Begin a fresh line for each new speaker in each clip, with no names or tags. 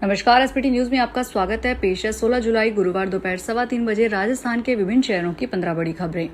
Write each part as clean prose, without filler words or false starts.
नमस्कार, SPT news में आपका स्वागत है। पेश है 16 जुलाई गुरुवार दोपहर 3:15 बजे राजस्थान के विभिन्न शहरों की 15 बड़ी खबरें।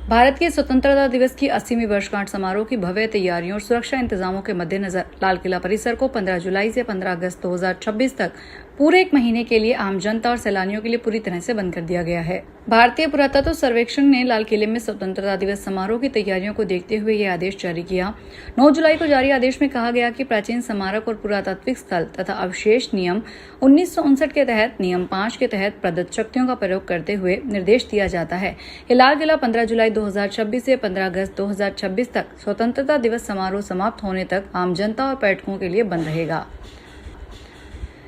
भारत के स्वतंत्रता दिवस की 80वीं वर्षगांठ समारोह की भव्य तैयारियों और सुरक्षा इंतजामों के मद्देनजर लाल किला परिसर को 15 जुलाई से 15 अगस्त 2026 तक पूरे एक महीने के लिए आम जनता और सैलानियों के लिए पूरी तरह से बंद कर दिया गया है। भारतीय पुरातत्व सर्वेक्षण ने लाल किले में स्वतंत्रता दिवस समारोह की तैयारियों को देखते हुए यह आदेश जारी किया। 9 जुलाई को जारी आदेश में कहा गया कि प्राचीन स्मारक और पुरातात्विक स्थल तथा अवशेष नियम 1959 के तहत नियम 5 के तहत प्रदत्त शक्तियों का प्रयोग करते हुए निर्देश दिया जाता है कि लाल किला 15 जुलाई 2026 से 15 अगस्त 2026 तक स्वतंत्रता दिवस समारोह समाप्त होने तक आम जनता और पर्यटकों के लिए बंद रहेगा।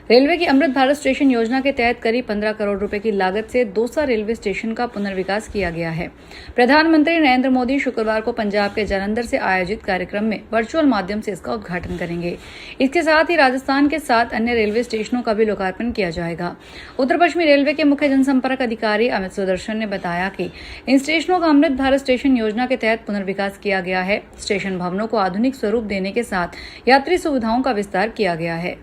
रेलवे की अमृत भारत स्टेशन योजना के तहत करीब 15 करोड़ रुपए की लागत से दौसा रेलवे स्टेशन का पुनर्विकास किया गया है। प्रधानमंत्री नरेंद्र मोदी शुक्रवार को पंजाब के जालंधर से आयोजित कार्यक्रम में वर्चुअल माध्यम से इसका उद्घाटन करेंगे। इसके साथ ही राजस्थान के 7 अन्य रेलवे स्टेशनों का भी लोकार्पण किया जाएगा। उत्तर पश्चिमी रेलवे के मुख्य जनसंपर्क अधिकारी अमित सुदर्शन ने बताया कि इन स्टेशनों का अमृत भारत स्टेशन योजना के तहत पुनर्विकास किया गया है। स्टेशन भवनों को आधुनिक स्वरूप देने के साथ यात्री सुविधाओं का विस्तार किया गया है।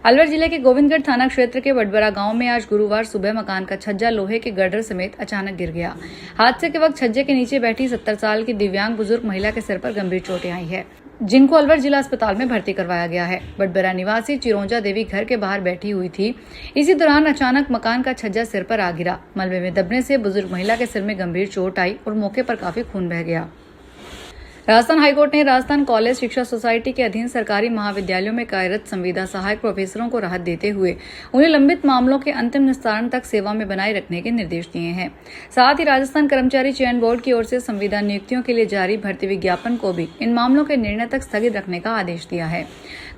अलवर जिले के गोविंदगढ़ थाना क्षेत्र के वडबरा गांव में आज गुरुवार सुबह मकान का छज्जा लोहे के गर्डर समेत अचानक गिर गया। हादसे के वक्त छज्जे के नीचे बैठी 70 साल की दिव्यांग बुजुर्ग महिला के सिर पर गंभीर चोटें आई है, जिनको अलवर जिला अस्पताल में भर्ती करवाया गया है। वडबरा निवासी चिरोंजा देवी घर के बाहर बैठी हुई थी। इसी दौरान अचानक मकान का छज्जा सिर पर आ गिरा। मलबे में दबने से बुजुर्ग महिला के सिर में गंभीर चोट आई और मौके पर काफी खून बह गया। राजस्थान हाईकोर्ट ने राजस्थान कॉलेज शिक्षा सोसाइटी के अधीन सरकारी महाविद्यालयों में कार्यरत संविदा सहायक प्रोफेसरों को राहत देते हुए उन्हें लंबित मामलों के अंतिम निस्तारण तक सेवा में बनाए रखने के निर्देश दिए हैं। साथ ही राजस्थान कर्मचारी चयन बोर्ड की ओर से संविदा नियुक्तियों के लिए जारी भर्ती विज्ञापन को भी इन मामलों के निर्णय तक स्थगित रखने का आदेश दिया है।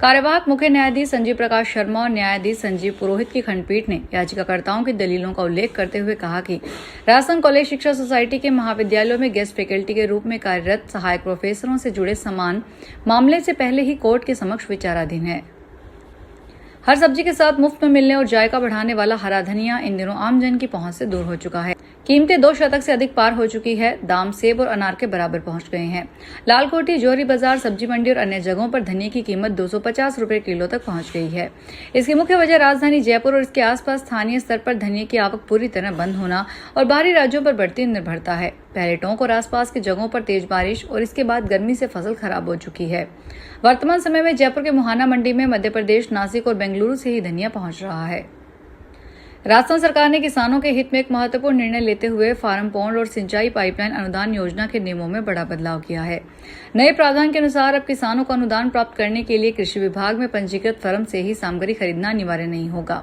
कार्यवाहक मुख्य न्यायाधीश संजीव प्रकाश शर्मा और न्यायाधीश संजीव पुरोहित की खंडपीठ ने याचिकाकर्ताओं की दलीलों का उल्लेख करते हुए कहा कि राजस्थान कॉलेज शिक्षा सोसाइटी के महाविद्यालयों में गेस्ट फैकल्टी के रूप में कार्यरत सहायक प्रोफेसरों से जुड़े समान मामले से पहले ही कोर्ट के समक्ष विचाराधीन है। हर सब्जी के साथ मुफ्त में मिलने और जायका बढ़ाने वाला हरा धनिया इन दिनों आमजन की पहुंच से दूर हो चुका है। कीमतें 2 शतक से अधिक पार हो चुकी है। दाम सेब और अनार के बराबर पहुंच गए हैं। लालकोटी, जोहरी बाजार, सब्जी मंडी और अन्य जगहों पर धनिया की कीमत 250 रुपए किलो तक पहुंच गई है। इसकी मुख्य वजह राजधानी जयपुर और इसके आसपास स्थानीय स्तर पर धनिया की आवक पूरी तरह बंद होना और बाहरी राज्यों पर बढ़ती निर्भरता है। पहले टोंक और आसपास की जगहों पर तेज बारिश और इसके बाद गर्मी से फसल खराब हो चुकी है। वर्तमान समय में जयपुर के मुहाना मंडी में मध्य प्रदेश, नासिक और बेंगलुरु से ही धनिया पहुंच रहा है। राजस्थान सरकार ने किसानों के हित में एक महत्वपूर्ण निर्णय लेते हुए फार्म पौंड और सिंचाई पाइपलाइन अनुदान योजना के नियमों में बड़ा बदलाव किया है। नए प्रावधान के अनुसार अब किसानों को अनुदान प्राप्त करने के लिए कृषि विभाग में पंजीकृत फर्म से ही सामग्री खरीदना अनिवार्य नहीं होगा।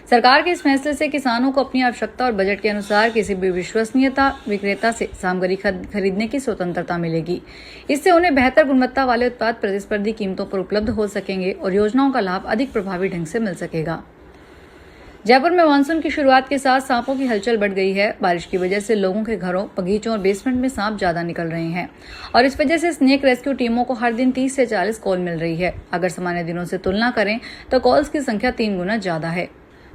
सरकार के इस फैसले से किसानों को अपनी आवश्यकता और बजट के अनुसार किसी भी विश्वसनीयता विक्रेता से सामग्री खरीदने की स्वतंत्रता मिलेगी। इससे उन्हें बेहतर गुणवत्ता वाले उत्पाद प्रतिस्पर्धी कीमतों पर उपलब्ध हो सकेंगे और योजनाओं का लाभ अधिक प्रभावी ढंग से मिल सकेगा। जयपुर में मानसून की शुरुआत के साथ सांपों की हलचल बढ़ गई है। बारिश की वजह से लोगों के घरों, बगीचों और बेसमेंट में सांप ज्यादा निकल रहे हैं और इस वजह से स्नेक रेस्क्यू टीमों को हर दिन 30 से 40 कॉल मिल रही है। अगर सामान्य दिनों से तुलना करें तो कॉल्स की संख्या 3 गुना ज्यादा है।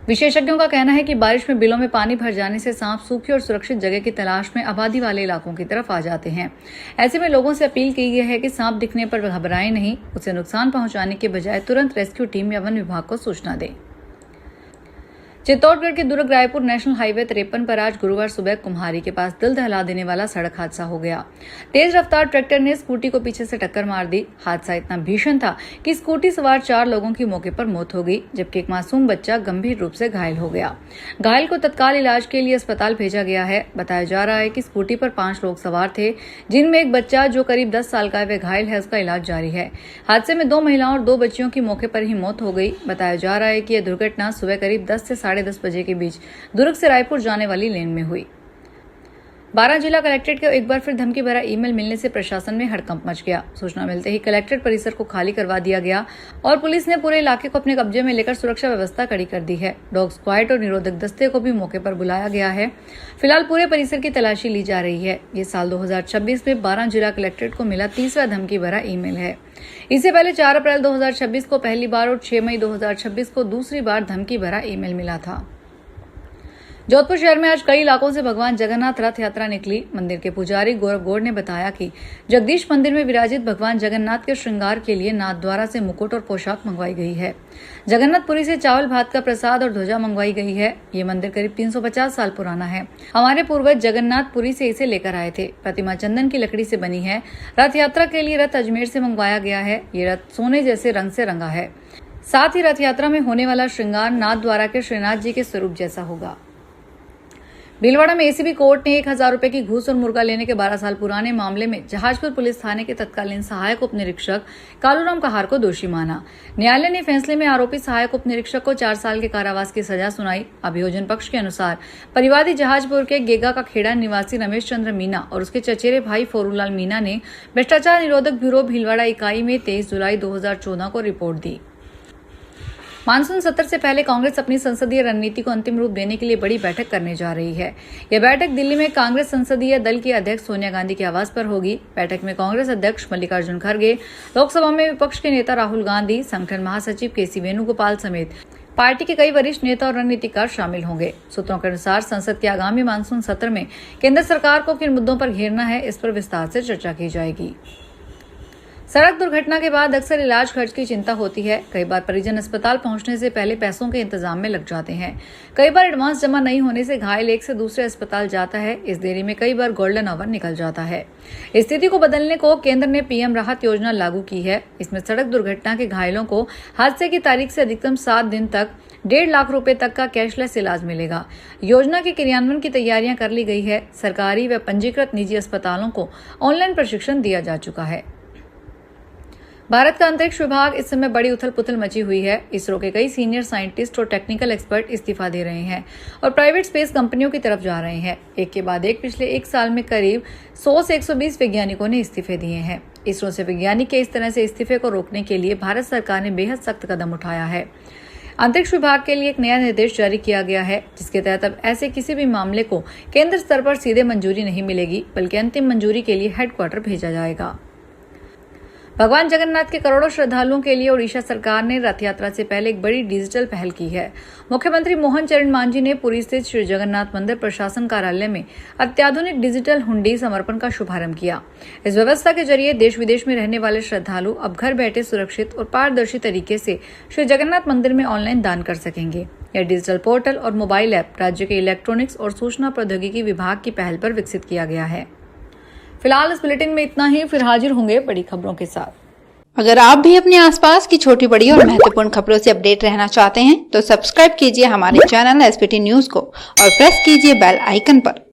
विशेषज्ञों का कहना है कि बारिश में बिलों में पानी भर जाने से सांप सूखी और सुरक्षित जगह की तलाश में आबादी वाले इलाकों की तरफ आ जाते हैं। ऐसे में लोगों से अपील की गई है कि सांप दिखने पर घबराएं नहीं, उसे नुकसान पहुंचाने के बजाय तुरंत रेस्क्यू टीम या वन विभाग को सूचना दें। चित्तौड़गढ़ के दुर्ग रायपुर नेशनल हाईवे 53 पर आज गुरुवार सुबह कुम्हारी के पास दिल दहला देने वाला सड़क हादसा हो गया। तेज रफ्तार ट्रैक्टर ने स्कूटी को पीछे से टक्कर मार दी। हादसा इतना भीषण था कि स्कूटी सवार 4 लोगों की मौके पर मौत हो गई, जबकि एक मासूम बच्चा गंभीर रूप से घायल हो गया। घायल को तत्काल इलाज के लिए अस्पताल भेजा गया है। बताया जा रहा है कि स्कूटी पर 5 लोग सवार थे, जिनमें एक बच्चा जो करीब 10 साल का है वह घायल है, उसका इलाज जारी है। हादसे में 2 महिलाओं और 2 बच्चियों की मौके पर ही मौत हो गई। बताया जा रहा है कि यह दुर्घटना सुबह करीब 10 से 10:30 बजे के बीच दुर्ग से रायपुर जाने वाली लेन में हुई। 12 जिला कलेक्ट्रेट को एक बार फिर धमकी भरा ईमेल मिलने से प्रशासन में हड़कंप मच गया। सूचना मिलते ही कलेक्ट्रेट परिसर को खाली करवा दिया गया और पुलिस ने पूरे इलाके को अपने कब्जे में लेकर सुरक्षा व्यवस्था कड़ी कर दी है। डॉग स्क्वाड और निरोधक दस्ते को भी मौके पर बुलाया गया है। फिलहाल पूरे परिसर की तलाशी ली जा रही है। ये साल 2026 में 12 जिला कलेक्ट्रेट को मिला तीसरा धमकी भरा ईमेल है। इससे पहले 4 अप्रैल 2026 को पहली बार और 6 मई 2026 को दूसरी बार धमकी भरा ईमेल मिला था। जोधपुर शहर में आज कई इलाकों से भगवान जगन्नाथ रथ यात्रा निकली। मंदिर के पुजारी गौरव गौड़ ने बताया कि जगदीश मंदिर में विराजित भगवान जगन्नाथ के श्रृंगार के लिए नाथद्वारा से मुकुट और पोशाक मंगवाई गई है। जगन्नाथपुरी से चावल भात का प्रसाद और ध्वजा मंगवाई गई है। ये मंदिर करीब 350 साल पुराना है। हमारे पूर्वज जगन्नाथपुरी से इसे लेकर आए थे। प्रतिमा चंदन की लकड़ी से बनी है। रथ यात्रा के लिए रथ अजमेर से मंगवाया गया है। ये रथ सोने जैसे रंग से रंगा है। साथ ही रथ यात्रा में होने वाला श्रृंगार नाथद्वारा के श्रीनाथ जी के स्वरूप जैसा होगा। भीलवाड़ा में एसीबी कोर्ट ने 1000 रुपए की घूस और मुर्गा लेने के 12 साल पुराने मामले में जहाजपुर पुलिस थाने के तत्कालीन सहायक उप निरीक्षक कालूराम कहार को दोषी माना। न्यायालय ने फैसले में आरोपी सहायक उप निरीक्षक को 4 साल के कारावास की सजा सुनाई। अभियोजन पक्ष के अनुसार परिवादी जहाजपुर के गेगा का खेड़ा निवासी रमेश चंद्र मीना और उसके चचेरे भाई फोरूलाल मीना ने भ्रष्टाचार निरोधक ब्यूरो भीलवाड़ा इकाई में 23 जुलाई 2014 को रिपोर्ट दी। मानसून सत्र से पहले कांग्रेस अपनी संसदीय रणनीति को अंतिम रूप देने के लिए बड़ी बैठक करने जा रही है। यह बैठक दिल्ली में कांग्रेस संसदीय दल की अध्यक्ष सोनिया गांधी के आवास पर होगी। बैठक में कांग्रेस अध्यक्ष मल्लिकार्जुन खड़गे, लोकसभा में विपक्ष के नेता राहुल गांधी, संगठन महासचिव केसी वेणुगोपाल समेत पार्टी के कई वरिष्ठ नेता और रणनीतिकार शामिल होंगे। सूत्रों के अनुसार संसद के आगामी मानसून सत्र में केंद्र सरकार को किन मुद्दों पर घेरना है, इस पर विस्तार से चर्चा की जाएगी। सड़क दुर्घटना के बाद अक्सर इलाज खर्च की चिंता होती है। कई बार परिजन अस्पताल पहुंचने से पहले पैसों के इंतजाम में लग जाते हैं। कई बार एडवांस जमा नहीं होने से घायल एक से दूसरे अस्पताल जाता है। इस देरी में कई बार गोल्डन आवर निकल जाता है। इस स्थिति को बदलने को केंद्र ने पीएम राहत योजना लागू की है। इसमें सड़क दुर्घटना के घायलों को हादसे की तारीख से अधिकतम 7 दिन तक 1.5 लाख रुपए तक का कैशलेस इलाज मिलेगा। योजना के क्रियान्वयन की तैयारियां कर ली गई है। सरकारी व पंजीकृत निजी अस्पतालों को ऑनलाइन प्रशिक्षण दिया जा चुका है। भारत का अंतरिक्ष विभाग इस समय बड़ी उथल पुथल मची हुई है। इसरो के कई सीनियर साइंटिस्ट और टेक्निकल एक्सपर्ट इस्तीफा दे रहे हैं और प्राइवेट स्पेस कंपनियों की तरफ जा रहे हैं। एक के बाद एक पिछले 1 साल में करीब 100 से 120 वैज्ञानिकों ने इस्तीफे दिए हैं। इसरो से वैज्ञानिक के इस तरह से इस्तीफे को रोकने के लिए भारत सरकार ने बेहद सख्त कदम उठाया है। अंतरिक्ष विभाग के लिए एक नया निर्देश जारी किया गया है, जिसके तहत अब ऐसे किसी भी मामले को केंद्र स्तर पर सीधे मंजूरी नहीं मिलेगी, बल्कि अंतिम मंजूरी के लिए हेडक्वार्टर भेजा जाएगा। भगवान जगन्नाथ के करोड़ों श्रद्धालुओं के लिए ओडिशा सरकार ने रथ यात्रा से पहले एक बड़ी डिजिटल पहल की है। मुख्यमंत्री मोहन चरण मांझी ने पुरी स्थित श्री जगन्नाथ मंदिर प्रशासन कार्यालय में अत्याधुनिक डिजिटल हुंडी समर्पण का शुभारंभ किया। इस व्यवस्था के जरिए देश विदेश में रहने वाले श्रद्धालु अब घर बैठे सुरक्षित और पारदर्शी तरीके से श्री जगन्नाथ मंदिर में ऑनलाइन दान कर सकेंगे। यह डिजिटल पोर्टल और मोबाइल ऐप राज्य के इलेक्ट्रॉनिक्स और सूचना प्रौद्योगिकी विभाग की पहल पर विकसित किया गया है। फिलहाल इस बुलेटिन में इतना ही। फिर हाजिर होंगे बड़ी खबरों के साथ।
अगर आप भी अपने आसपास की छोटी बड़ी और महत्वपूर्ण खबरों से अपडेट रहना चाहते हैं तो सब्सक्राइब कीजिए हमारे चैनल एसपीटी न्यूज को और प्रेस कीजिए बेल आइकन पर।